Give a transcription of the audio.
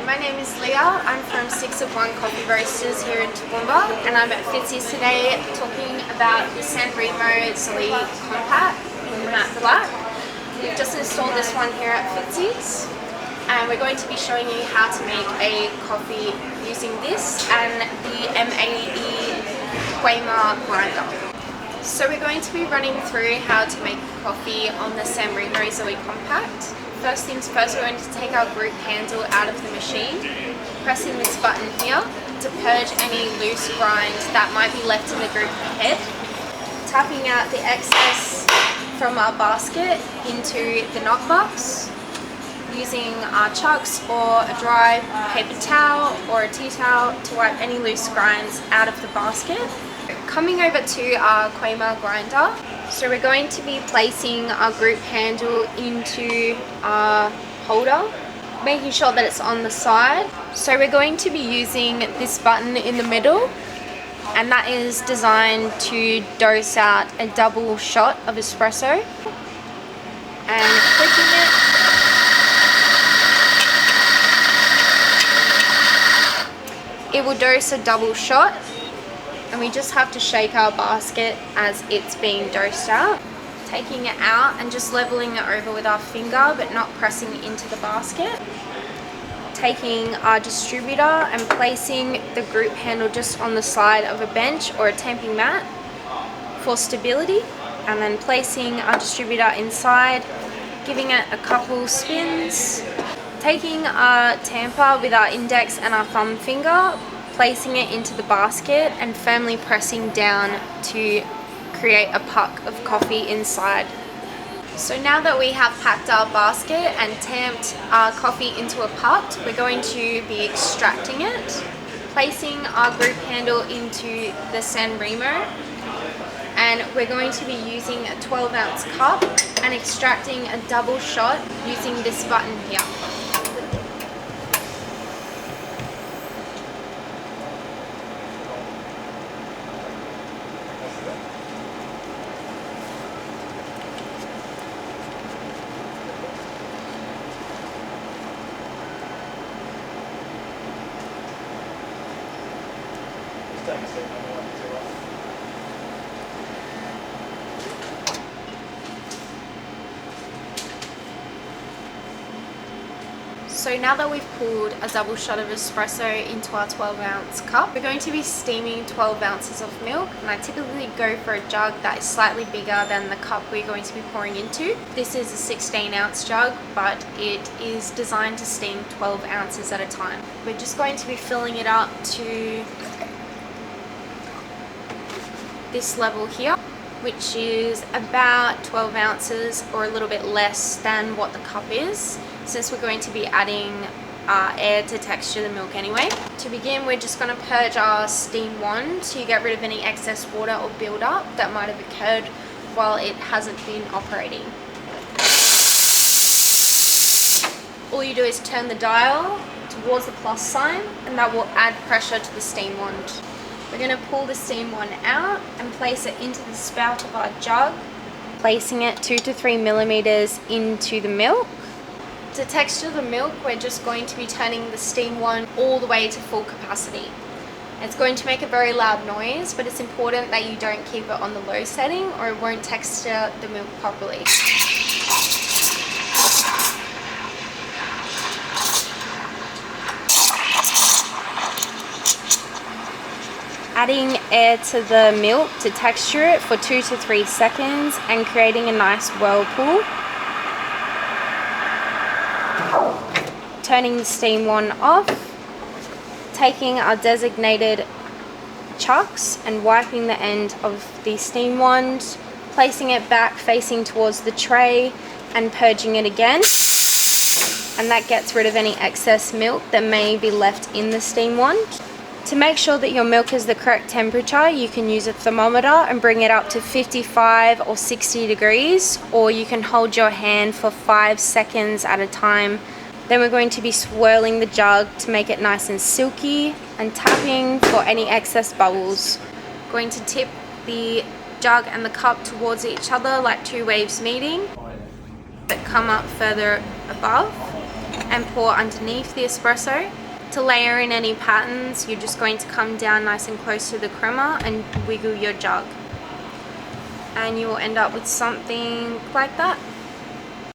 my name is Leah. I'm from 6 of 1 Coffee Roasters here in Toowoomba, and I'm at Fitzy's today talking about the Sanremo Zoe Compact in matte black. We've just installed this one here at Fitzy's, and we're going to be showing you how to make a coffee using this and the M80E Quamar grinder. So we're going to be running through how to make coffee on the Sanremo Zoe Compact. First things first, we're going to take our group handle out of the machine, pressing this button here to purge any loose grind that might be left in the group head, tapping out the excess from our basket into the knockbox, using our chucks or a dry paper towel or a tea towel to wipe any loose grinds out of the basket. Coming over to our Quamar grinder, so we're going to be placing our group handle into our holder, making sure that it's on the side. So we're going to be using this button in the middle, and that is designed to dose out a double shot of espresso, and clicking it, it will dose a double shot. And we just have to shake our basket as it's being dosed out, taking it out and just leveling it over with our finger but not pressing into the basket. Taking our distributor and placing the group handle just on the side of a bench or a tamping mat for stability, and then placing our distributor inside, giving it a couple spins, taking our tamper with our index and our thumb finger, placing it into the basket and firmly pressing down to create a puck of coffee inside. So now that we have packed our basket and tamped our coffee into a puck, we're going to be extracting it, placing our group handle into the Sanremo, and we're going to be using a 12-ounce cup and extracting a double shot using this button here. So now that we've pulled a double shot of espresso into our 12-ounce cup, we're going to be steaming 12 ounces of milk, and I typically go for a jug that is slightly bigger than the cup we're going to be pouring into. This is a 16-ounce jug, but it is designed to steam 12 ounces at a time. We're just going to be filling it up to this level here, which is about 12 ounces or a little bit less than what the cup is, since we're going to be adding air to texture the milk anyway. To begin, we're just going to purge our steam wand to get rid of any excess water or build-up that might have occurred while it hasn't been operating. All you do is turn the dial towards the plus sign, and that will add pressure to the steam wand. We're going to pull the steam wand out and place it into the spout of our jug, placing it 2 to 3 millimeters into the milk. To texture the milk, we're just going to be turning the steam wand all the way to full capacity. It's going to make a very loud noise, but it's important that you don't keep it on the low setting or it won't texture the milk properly. Adding air to the milk to texture it for 2 to 3 seconds and creating a nice whirlpool. Turning the steam wand off, taking our designated chucks and wiping the end of the steam wand, placing it back facing towards the tray and purging it again. And that gets rid of any excess milk that may be left in the steam wand. To make sure that your milk is the correct temperature, you can use a thermometer and bring it up to 55 or 60 degrees, or you can hold your hand for 5 seconds at a time. Then we're going to be swirling the jug to make it nice and silky and tapping for any excess bubbles. Going to tip the jug and the cup towards each other like two waves meeting, but come up further above and pour underneath the espresso. To layer in any patterns, you're just going to come down nice and close to the crema and wiggle your jug. And you will end up with something like that.